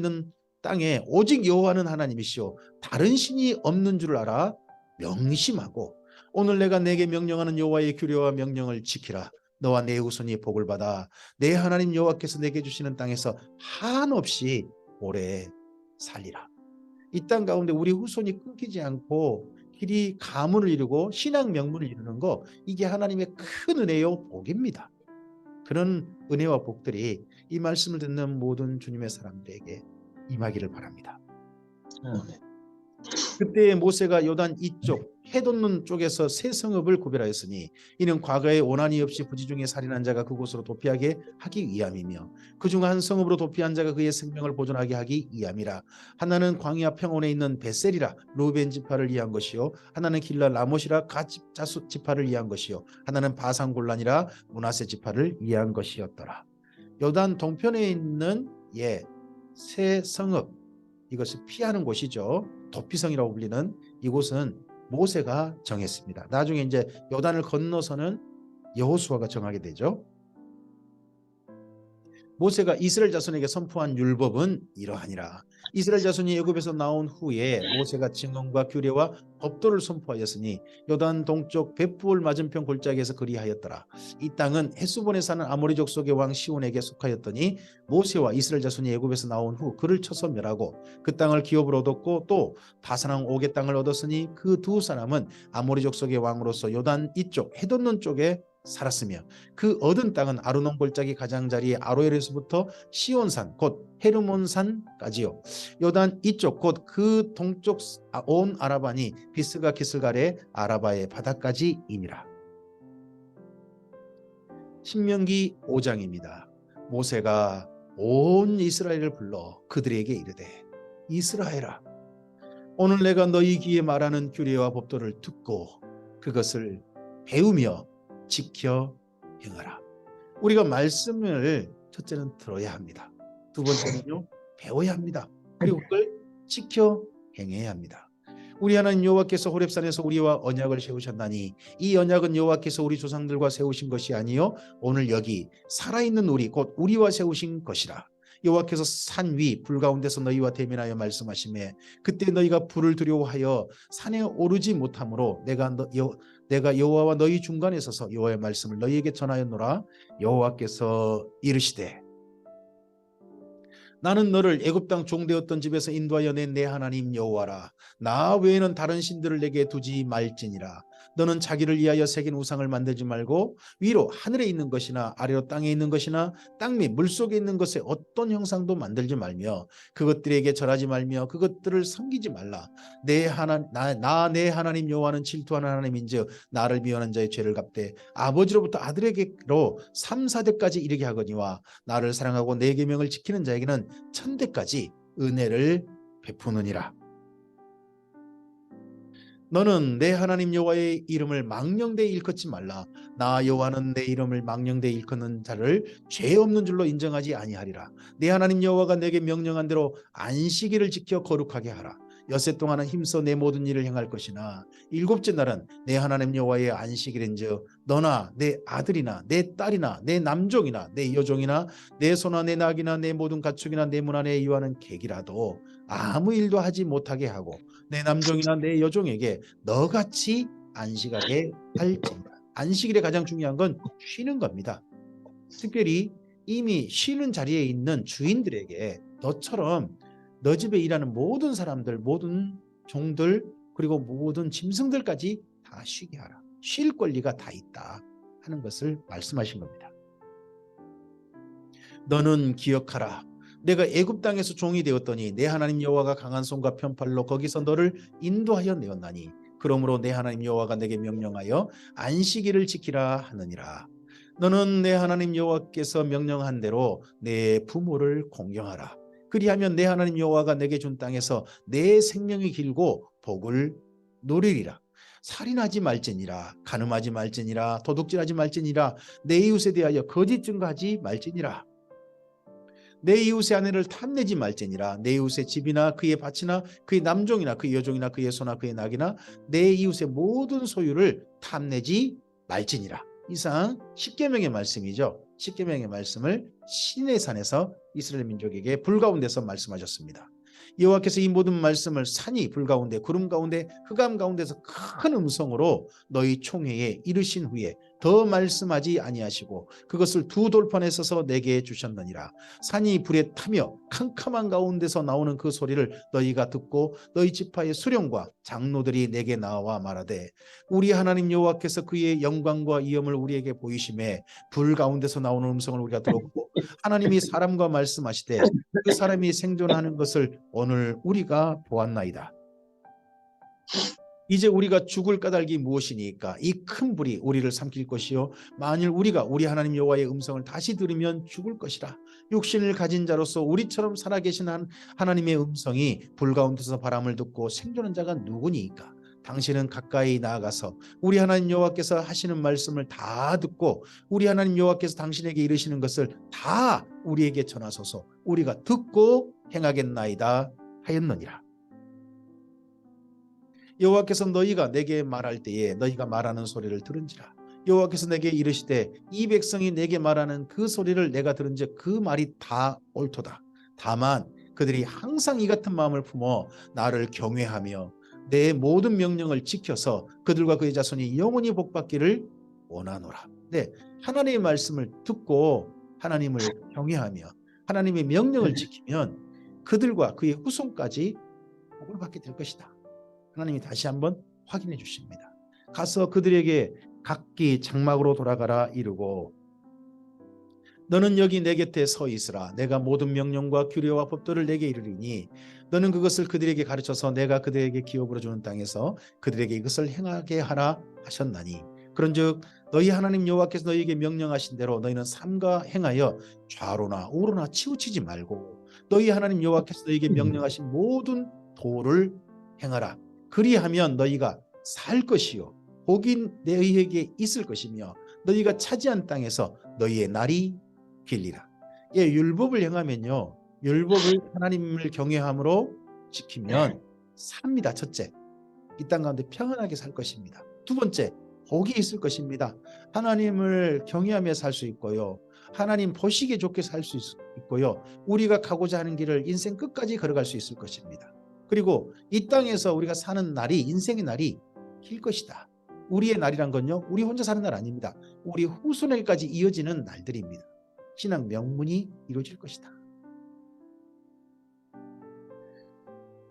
오직 여호와는 하나님이시오 다른 신이 없는 줄 알아 명심하고 오늘 내가 내게 명령하는 여호와의 규례와 명령을 지키라. 너와 내 후손이 복을 받아 내 하나님 여호와께서 내게 주시는 땅에서 한없이 오래 살리라. 이 땅 가운데 우리 후손이 끊기지 않고 길이 가문을 이루고 신앙 명문을 이루는 거, 이게 하나님의 큰 은혜요 복입니다. 그런 은혜와 복들이 이 말씀을 듣는 모든 주님의 사람들에게 임하기를 바랍니다. 그때 모세가 요단 이쪽 해돋는 쪽에서 세 성읍을 구별하였으니 이는 과거에 원한이 없이 부지 중에 살인한 자가 그곳으로 도피하게 하기 위함이며 그중 한 성읍으로 도피한 자가 그의 생명을 보존하게 하기 위함이라. 하나는 광야 평원에 있는 베셀이라 루벤 지파를 위한 것이요 하나는 길라 라못이라 갓 지파를 위한 것이요 하나는 바산 골란이라 므낫세 지파를 위한 것이었더라. 요단 동편에 있는 세 성읍, 이것을 피하는 곳이죠. 도피성이라고 불리는 이곳은 모세가 정했습니다. 나중에 이제 요단을 건너서는 여호수아가 정하게 되죠. 모세가 이스라엘 자손에게 선포한 율법은 이러하니라. 이스라엘 자손이 애굽에서 나온 후에 모세가 증언과 규례와 법도를 선포하였으니 요단 동쪽 벳부을 맞은편 골짜기에서 그리하였더라. 이 땅은 헷수본에 사는 아모리족 속의 왕 시온에게 속하였더니 모세와 이스라엘 자손이 애굽에서 나온 후 그를 쳐서 멸하고 그 땅을 기업으로 얻었고 또 바산왕 옥의 땅을 얻었으니 그 두 사람은 아모리족 속의 왕으로서 요단 이쪽 해돋는 쪽에 살았으며 그 얻은 땅은 아르논 골짜기 가장자리의 아로엘에서부터 시온산 곧 헤르몬산까지요 요단 이쪽 곧 그 동쪽 온 아라바니 비스가 기슬갈의 아라바의 바다까지이니라. 신명기 5장입니다. 모세가 온 이스라엘을 불러 그들에게 이르되 이스라엘아 오늘 내가 너희 귀에 말하는 규례와 법도를 듣고 그것을 배우며 지켜 행하라. 우리가 말씀을 첫째는 들어야 합니다. 두 번째는요 배워야 합니다. 그리고 그걸 지켜 행해야 합니다. 우리 하나님 여호와께서 호렙산에서 우리와 언약을 세우셨나니 이 언약은 여호와께서 우리 조상들과 세우신 것이 아니요 오늘 여기 살아있는 우리 곧 우리와 세우신 것이라. 여호와께서 산 위 불 가운데서 너희와 대면하여 말씀하시매 그때 너희가 불을 두려워하여 산에 오르지 못하므로 내가 여호와와 너희 중간에 서서 여호와의 말씀을 너희에게 전하였노라. 여호와께서 이르시되 나는 너를 애굽 땅 종되었던 집에서 인도하여 낸 내 하나님 여호와라. 나 외에는 다른 신들을 내게 두지 말지니라. 너는 자기를 위하여 새긴 우상을 만들지 말고 위로 하늘에 있는 것이나 아래로 땅에 있는 것이나 땅 및 물속에 있는 것의 어떤 형상도 만들지 말며 그것들에게 절하지 말며 그것들을 섬기지 말라. 내 하나님 여호와는 질투하는 하나님인즉 나를 미워하는 자의 죄를 갚되 아버지로부터 아들에게로 3, 4대까지 이르게 하거니와 나를 사랑하고 내 계명을 지키는 자에게는 1000대까지 은혜를 베푸느니라. 너는 내 하나님 여호와의 이름을 망령되이 일컫지 말라. 나 여호와는 내 이름을 망령되이 일컫는 자를 죄 없는 줄로 인정하지 아니하리라. 내 하나님 여호와가 내게 명령한 대로 안식일을 지켜 거룩하게 하라. 엿새 동안은 힘써 내 모든 일을 행할 것이나 일곱째 날은 내 하나님 여호와의 안식일인즉 너나 내 아들이나 내 딸이나 내 남종이나 내 여종이나 내 소나 내 낙이나 내 모든 가축이나 내 문 안에 이와는 객이라도 아무 일도 하지 못하게 하고 내 남종이나 내 여종에게 너같이 안식하게 할지니라. 안식일에 가장 중요한 건 쉬는 겁니다. 특별히 이미 쉬는 자리에 있는 주인들에게 너처럼 너 집에 일하는 모든 사람들, 모든 종들, 그리고 모든 짐승들까지 다 쉬게 하라. 쉴 권리가 다 있다 하는 것을 말씀하신 겁니다. 너는 기억하라. 내가 애굽 땅에서 종이 되었더니 내 하나님 여호와가 강한 손과 편팔로 거기서 너를 인도하여 내었나니 그러므로 내 하나님 여호와가 내게 명령하여 안식일을 지키라 하느니라. 너는 내 하나님 여호와께서 명령한 대로 내 부모를 공경하라. 그리하면 내 하나님 여호와가 내게 준 땅에서 내 생명이 길고 복을 누리리라. 살인하지 말지니라. 간음하지 말지니라. 도둑질하지 말지니라. 내 이웃에 대하여 거짓 증거하지 말지니라. 내 이웃의 아내를 탐내지 말지니라. 내 이웃의 집이나 그의 밭이나 그의 남종이나 그의 여종이나 그의 소나 그의 낙이나 내 이웃의 모든 소유를 탐내지 말지니라. 이상 10계명의 말씀이죠. 10계명의 말씀을 시내산에서 이스라엘 민족에게 불 가운데서 말씀하셨습니다. 여호와께서 이 모든 말씀을 산이 불 가운데 구름 가운데 흑암 가운데서 큰 음성으로 너희 총회에 이르신 후에 더 말씀하지 아니하시고 그것을 두 돌판에 써서 내게 주셨느니라. 산이 불에 타며 캄캄한 가운데서 나오는 그 소리를 너희가 듣고 너희 지파의 수령과 장로들이 내게 나와 말하되 우리 하나님 여호와께서 그의 영광과 위엄을 우리에게 보이심에 불 가운데서 나오는 음성을 우리가 들었고 하나님이 사람과 말씀하시되 그 사람이 생존하는 것을 오늘 우리가 보았나이다. 이제 우리가 죽을 까닭이 무엇이니까? 이 큰 불이 우리를 삼킬 것이요 만일 우리가 우리 하나님 여호와의 음성을 다시 들으면 죽을 것이라. 육신을 가진 자로서 우리처럼 살아계신 하나님의 음성이 불 가운데서 바람을 듣고 생존한 자가 누구니까? 당신은 가까이 나아가서 우리 하나님 여호와께서 하시는 말씀을 다 듣고 우리 하나님 여호와께서 당신에게 이르시는 것을 다 우리에게 전하소서. 우리가 듣고 행하겠나이다 하였느니라. 여호와께서 너희가 내게 말할 때에 너희가 말하는 소리를 들은지라. 여호와께서 내게 이르시되 이 백성이 내게 말하는 그 소리를 내가 들은즉 그 말이 다 옳도다. 다만 그들이 항상 이 같은 마음을 품어 나를 경외하며 내 모든 명령을 지켜서 그들과 그의 자손이 영원히 복받기를 원하노라. 네, 하나님의 말씀을 듣고 하나님을 경외하며 하나님의 명령을 지키면 그들과 그의 후손까지 복을 받게 될 것이다. 하나님이 다시 한번 확인해 주십니다. 가서 그들에게 각기 장막으로 돌아가라 이르고 너는 여기 내 곁에 서 있으라. 내가 모든 명령과 규례와 법도를 내게 이르리니 너는 그것을 그들에게 가르쳐서 내가 그들에게 기업으로 주는 땅에서 그들에게 이것을 행하게 하라 하셨나니 그런즉 너희 하나님 여호와께서 너희에게 명령하신 대로 너희는 삼가 행하여 좌로나 우로나 치우치지 말고 너희 하나님 여호와께서 너희에게 명령하신 모든 도를 행하라. 그리하면 너희가 살 것이요 복이 너희에게 있을 것이며 너희가 차지한 땅에서 너희의 날이 길리라. 예, 율법을 행하면요, 율법을 하나님을 경외함으로 지키면 삽니다. 첫째, 이 땅 가운데 평안하게 살 것입니다. 두 번째, 복이 있을 것입니다. 하나님을 경외하며 살 수 있고요, 하나님 보시기에 좋게 살 수 있고요, 우리가 가고자 하는 길을 인생 끝까지 걸어갈 수 있을 것입니다. 그리고 이 땅에서 우리가 사는 날이 인생의 날이 길 것이다. 우리의 날이란 건요, 우리 혼자 사는 날 아닙니다. 우리 후손에게까지 이어지는 날들입니다. 신앙 명문이 이루어질 것이다.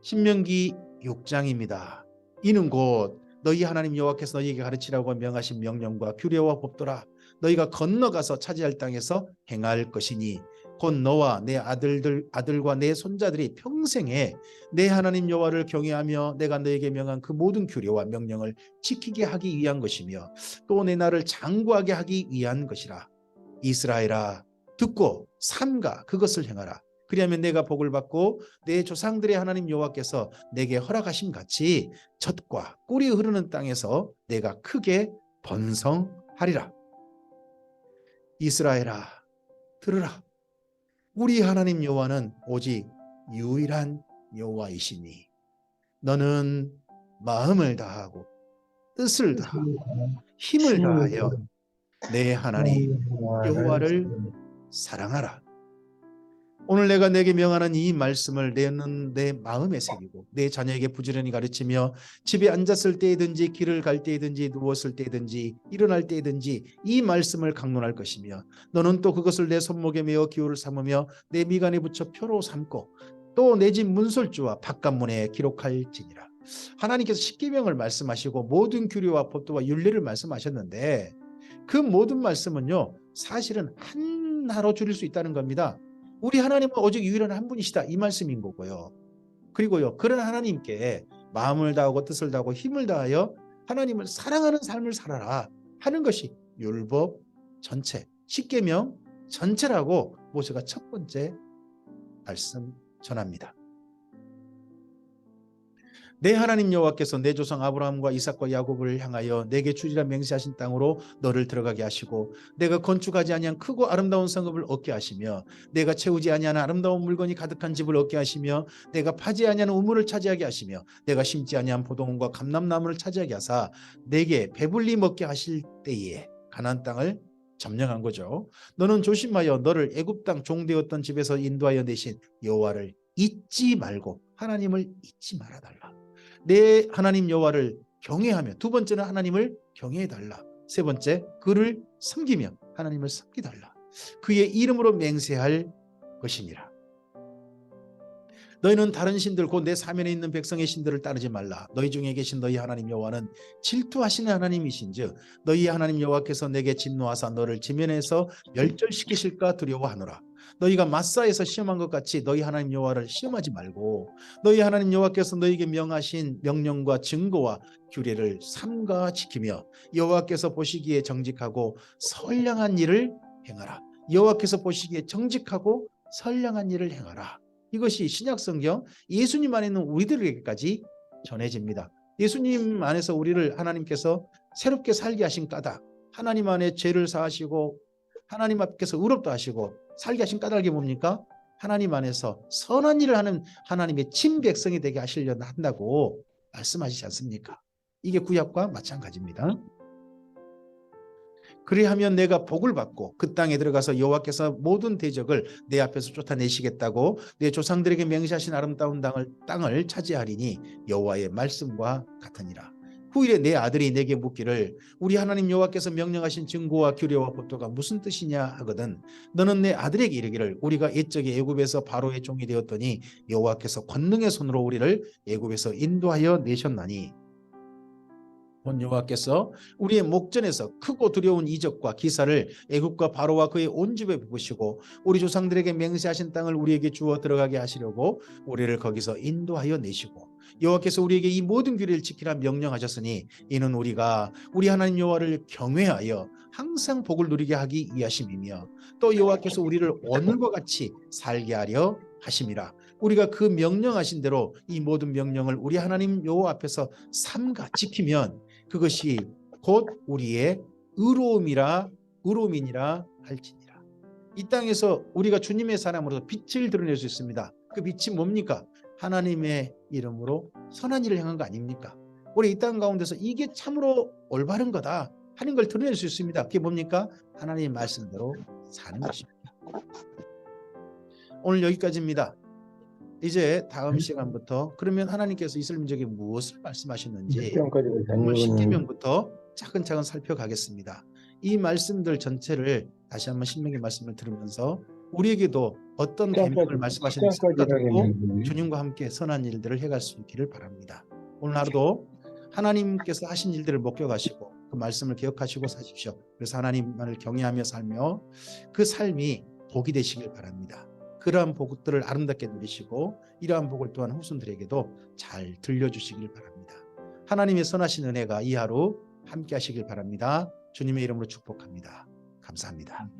신명기 6장입니다. 이는 곧 너희 하나님 여호와께서 너희에게 가르치라고 명하신 명령과 규례와 법도라. 너희가 건너가서 차지할 땅에서 행할 것이니 곧 너와 내 아들과 내 손자들이 평생에 내 하나님 여호와를 경외하며 내가 너에게 명한 그 모든 규례와 명령을 지키게 하기 위한 것이며 또 내 나를 장구하게 하기 위한 것이라. 이스라엘아, 듣고 삼가 그것을 행하라. 그리하면 내가 복을 받고 내 조상들의 하나님 여호와께서 내게 허락하심 같이 젖과 꿀이 흐르는 땅에서 내가 크게 번성하리라. 이스라엘아, 들으라. 우리 하나님 여호와는 오직 유일한 여호와이시니 너는 마음을 다하고 뜻을 다하고 힘을 힘을 다하여 내 하나님 여호와를 여호와를 사랑하라. 오늘 내가 내게 명하는 이 말씀을 내 마음에 새기고 내 자녀에게 부지런히 가르치며 집에 앉았을 때든지 길을 갈 때든지 누웠을 때든지 일어날 때든지 이 말씀을 강론할 것이며 너는 또 그것을 내 손목에 메어 기호를 삼으며 내 미간에 붙여 표로 삼고 또 내 집 문설주와 바깥문에 기록할지니라. 하나님께서 십계명을 말씀하시고 모든 규례와 법도와 율례를 말씀하셨는데 그 모든 말씀은요 사실은 하나로 줄일 수 있다는 겁니다. 우리 하나님은 오직 유일한 한 분이시다 이 말씀인 거고요. 그리고요 그런 하나님께 마음을 다하고 뜻을 다하고 힘을 다하여 하나님을 사랑하는 삶을 살아라 하는 것이 율법 전체 십계명 전체라고 모세가 첫 번째 말씀 전합니다. 내 하나님 여호와께서 내 조상 아브라함과 이삭과 야곱을 향하여 내게 주리라 맹세하신 땅으로 너를 들어가게 하시고 내가 건축하지 아니한 크고 아름다운 성읍을 얻게 하시며 내가 채우지 아니한 아름다운 물건이 가득한 집을 얻게 하시며 내가 파지 아니한 우물을 차지하게 하시며 내가 심지 아니한 포도원과 감람나무를 차지하게 하사 내게 배불리 먹게 하실 때에 가나안 땅을 점령한 거죠. 너는 조심하여 너를 애굽 땅 종되었던 집에서 인도하여 내신 여호와를 잊지 말고 하나님을 잊지 말아달라. 내 하나님 여호와를 경외하며 두 번째는 하나님을 경외해달라. 세 번째 그를 섬기며 하나님을 섬기달라. 그의 이름으로 맹세할 것이니라. 너희는 다른 신들 곧 내 사면에 있는 백성의 신들을 따르지 말라. 너희 중에 계신 너희 하나님 여호와는 질투하시는 하나님이신즉 너희 하나님 여호와께서 내게 진노하사 너를 지면에서 멸절시키실까 두려워하노라. 너희가 마사에서 시험한 것 같이 너희 하나님 여호와를 시험하지 말고 너희 하나님 여호와께서 너희에게 명하신 명령과 증거와 규례를 삼가 지키며 여호와께서 보시기에 정직하고 선량한 일을 행하라. 여호와께서 보시기에 정직하고 선량한 일을 행하라. 이것이 신약성경 예수님 안에 있는 우리들에게까지 전해집니다. 예수님 안에서 우리를 하나님께서 새롭게 살게 하신 까닭, 하나님 안에 죄를 사하시고 하나님 앞에서 의롭다 하시고 살게 하신 까닭이 뭡니까? 하나님 안에서 선한 일을 하는 하나님의 친백성이 되게 하시려 한다고 말씀하시지 않습니까? 이게 구약과 마찬가지입니다. 그리하면 내가 복을 받고 그 땅에 들어가서 여호와께서 모든 대적을 내 앞에서 쫓아내시겠다고 내 조상들에게 맹세하신 아름다운 땅을 차지하리니 여호와의 말씀과 같으니라. 후일에 내 아들이 내게 묻기를 우리 하나님 여호와께서 명령하신 증거와 규례와 법도가 무슨 뜻이냐 하거든 너는 내 아들에게 이르기를 우리가 옛적에 애굽에서 바로의 종이 되었더니 여호와께서 권능의 손으로 우리를 애굽에서 인도하여 내셨나니 본 여호와께서 우리의 목전에서 크고 두려운 이적과 기사를 애굽과 바로와 그의 온 집에 베푸시고 우리 조상들에게 맹세하신 땅을 우리에게 주어 들어가게 하시려고 우리를 거기서 인도하여 내시고 여호와께서 우리에게 이 모든 규례를 지키라 명령하셨으니 이는 우리가 우리 하나님 여호와를 경외하여 항상 복을 누리게 하기 위하심이며 또 여호와께서 우리를 오늘과 같이 살게 하려 하심이라. 우리가 그 명령하신 대로 이 모든 명령을 우리 하나님 여호와 앞에서 삼가 지키면 그것이 곧 우리의 의로움이니라 할지니라. 이 땅에서 우리가 주님의 사람으로서 빛을 드러낼 수 있습니다. 그 빛이 뭡니까? 하나님의 이름으로 선한 일을 행한 거 아닙니까? 우리 이 땅 가운데서 이게 참으로 올바른 거다 하는 걸 드러낼 수 있습니다. 그게 뭡니까? 하나님의 말씀대로 사는 것입니다. 오늘 여기까지입니다. 이제 다음 시간부터 그러면 하나님께서 이스라엘 민족에게 무엇을 말씀하셨는지 오늘 십계명부터 차근차근 살펴가겠습니다. 이 말씀들 전체를 다시 한번 신명기 말씀을 들으면서 우리에게도 어떤 계명을 말씀하셨는지 생각하고 주님과 함께 선한 일들을 해갈 수 있기를 바랍니다. 오늘 하루도 하나님께서 하신 일들을 목격하시고 그 말씀을 기억하시고 사십시오. 그래서 하나님만을 경외하며 살며 그 삶이 복이 되시길 바랍니다. 그러한 복들을 아름답게 누리시고 이러한 복을 또한 후손들에게도 잘 들려주시길 바랍니다. 하나님의 선하신 은혜가 이 하루 함께 하시길 바랍니다. 주님의 이름으로 축복합니다. 감사합니다.